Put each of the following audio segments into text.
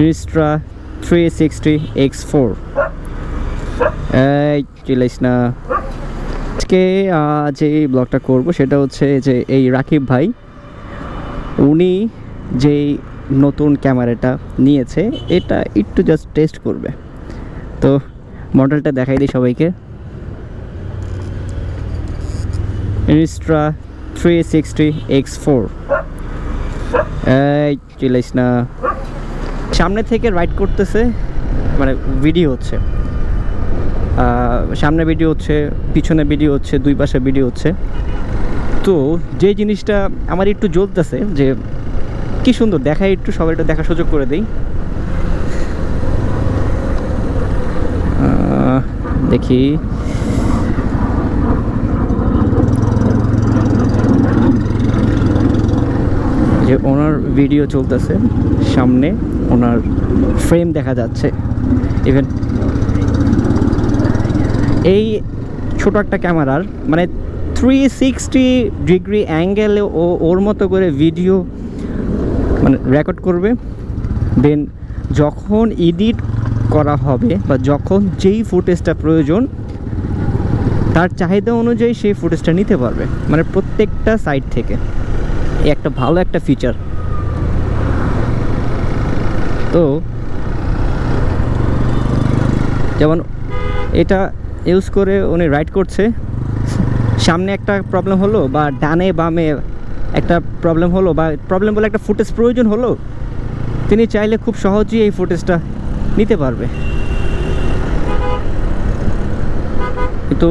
Insta 360 X4 চিলাইস না। আজকে যে ব্লগটা করব সেটা হচ্ছে যে এই রাকিব ভাই উনি যেই নতুন ক্যামেরাটা নিয়েছে এটা একটু জাস্ট টেস্ট করবে, তো মডেলটা দেখাই দিই সবাইকে। Insta 360 X4 চিলাইস না। সামনে থেকে রাইড করতেছে, মানে ভিডিও হচ্ছে, সামনে ভিডিও হচ্ছে, পিছনে ভিডিও হচ্ছে, দুই পাশে ভিডিও হচ্ছে। তো যে জিনিসটা আমার একটু জ্বলতেছে যে কি সুন্দর দেখায়, একটু সবাই একটু দেখার সুযোগ করে দেই। দেখি যে ওনার ভিডিও চলতেছে, সামনে ওনার ফ্রেম দেখা যাচ্ছে। ইভেন এই ছোট একটা ক্যামেরার মানে 360 ডিগ্রি অ্যাঙ্গেলে ওর মতো করে ভিডিও মানে রেকর্ড করবে। দেন যখন এডিট করা হবে বা যখন যেই ফুটেজটা প্রয়োজন তার চাহিদা অনুযায়ী সেই ফুটেজটা নিতে পারবে, মানে প্রত্যেকটা সাইড থেকে। একটা ভালো একটা ফিচার। তো যেমন এটা ইউজ করে উনি রাইড করছে, সামনে একটা প্রবলেম হলো বা ডানে বামে একটা প্রবলেম হলো বা প্রবলেম বলে একটা ফুটেজ প্রয়োজন হলো, তিনি চাইলে খুব সহজেই এই ফুটেজটা নিতে পারবে। কিন্তু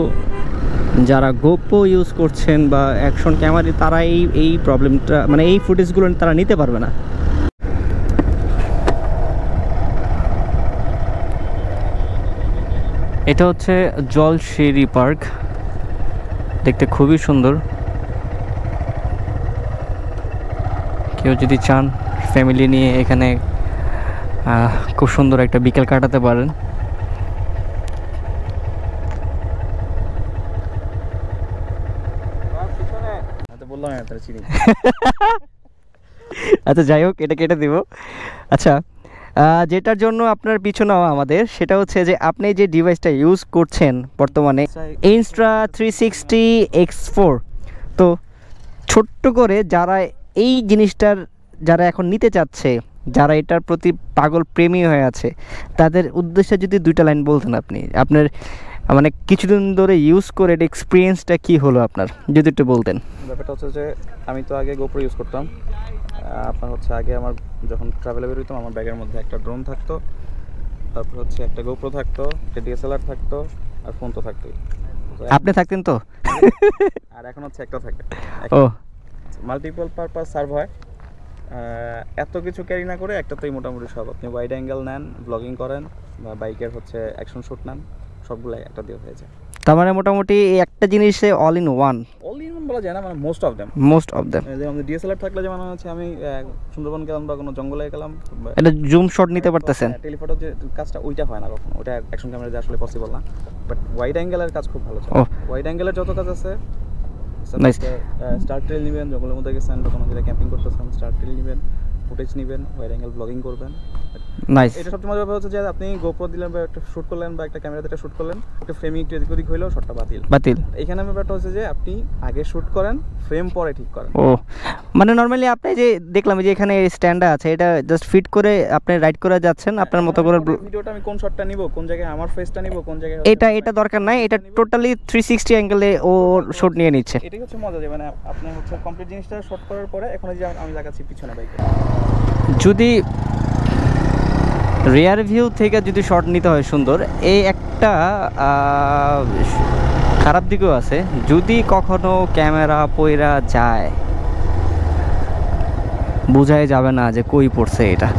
যারা গোপ্রো ইউজ করছেন বা অ্যাকশন ক্যামেরা তারা এই প্রবলেমটা মানে এই ফুটেজগুলো তারা নিতে পারবে না। এটা হচ্ছে জলশেরি পার্ক, দেখতে খুবই সুন্দর। কেউ যদি চান ফ্যামিলি নিয়ে এখানে খুব সুন্দর একটা বিকেল কাটাতে পারেন। আচ্ছা যাই হোক, এটা কেটে দিব। আচ্ছা, যেটার জন্য আপনার পিছু নেওয়া আমাদের সেটা হচ্ছে যে আপনি যে ডিভাইসটা ইউজ করছেন বর্তমানে Insta 360 X4, তো ছোট্ট করে যারা এই জিনিসটার যারা এখন নিতে চাচ্ছে, যারা এটার প্রতি পাগল প্রেমী হয়ে আছে, তাদের উদ্দেশ্যে যদি দুইটা লাইন বলতেন আপনি, আপনার মানে কিছুদিন ধরে ইউজ করে এটা এক্সপিরিয়েন্সটা কী হলো আপনার, যদি একটু বলতেন। ব্যাপারটা হচ্ছে যে আমি তো আগে গোপ্রো ইউজ করতাম। আপনার হচ্ছে আগে আমার যখন ট্রাভেলে বেরোতাম আমার ব্যাগের মধ্যে একটা ড্রোন থাকতো, তারপর হচ্ছে একটা গোপ্রো থাকতো, একটা ডিএসএলআর থাকতো, আর ফোন তো থাকতোই। আপনি থাকতেন তো? আর এখন হচ্ছে একটা থাকে। ও, মাল্টিপল পারপাস সার্ভ হয়। এত কিছু ক্যারি না করে একটাতেই মোটামুটি সব, আপনি ওয়াইড অ্যাঙ্গেল নেন, ব্লগিং করেন, বা বাইকের হচ্ছে অ্যাকশন শ্যুট নেন, সবগুলাই একটা দিয়ে হয়ে যায়। তার মানে মোটামুটি একটা জিনিসে অল ইন ওয়ান বলা যায় না, মানে মোস্ট অফ দেম। যেমন ডিএসএলআর থাকলে যেমন হচ্ছে আমি সুন্দরবন গেলাম বা কোনো জঙ্গলে গেলাম, এটা জুম শট নিতে পারতেছেন। টেলিফটো যে কাজটা ওইটা হয় না কখনো, ওটা অ্যাকশন ক্যামেরা দিয়ে আসলে পসিবল না। বাট ওয়াইড অ্যাঙ্গেলের কাজ খুব ভালো চলে। ওয়াইড অ্যাঙ্গেলের যত কাজ আছে, স্টার ট্রেল নেবেন, জঙ্গলের মধ্যে গেছেন বা কোনো জায়গায় ক্যাম্পিং করতেছেন, স্টার ট্রেল নেবেন, ফুটেজ নেবেন, ওয়াইড অ্যাঙ্গেল ব্লগিং করবেন। নাইস। এটা সবচেয়ে মজার ব্যাপার হচ্ছে যে আপনি গোপ্রো দিলেন বা একটা শুট করলেন বা একটা ক্যামেরাতে একটা শুট করলেন, একটা ফ্রেমিং একটু এদিক ওদিক হইলেও শটটা বাতিল। এখানে ব্যাপারটা হচ্ছে যে আপনি আগে শুট করেন, ফ্রেম পরে ঠিক করেন। ও মানে নরমালি আপনি যে দেখলাম যে এখানে স্ট্যান্ডটা আছে, এটা জাস্ট ফিট করে আপনি রাইড করে যাচ্ছেন আপনার মতো করে। ভিডিওটা আমি কোন শটটা নিব, কোন জায়গায় আমার ফেসটা নিব, কোন জায়গায় এটা দরকার নাই, এটা টোটালি 360 অ্যাঙ্গেলে ও শট নিয়ে নিচ্ছে। এটাই হচ্ছে মজা, যে মানে আপনি হচ্ছে কমপ্লিট জিনিসটা শট করার পরে এখন যে আমি লাগাচ্ছি পিছনে বাইকে। যদি রিয়ার ভিউ থেকে যদি শট নিতে হয় সুন্দর, এই একটা খারাপ দিকও আছে, যদি কখনো ক্যামেরা পয়রা যায় বোঝাই যাবে না যে কই পড়ছে এটা।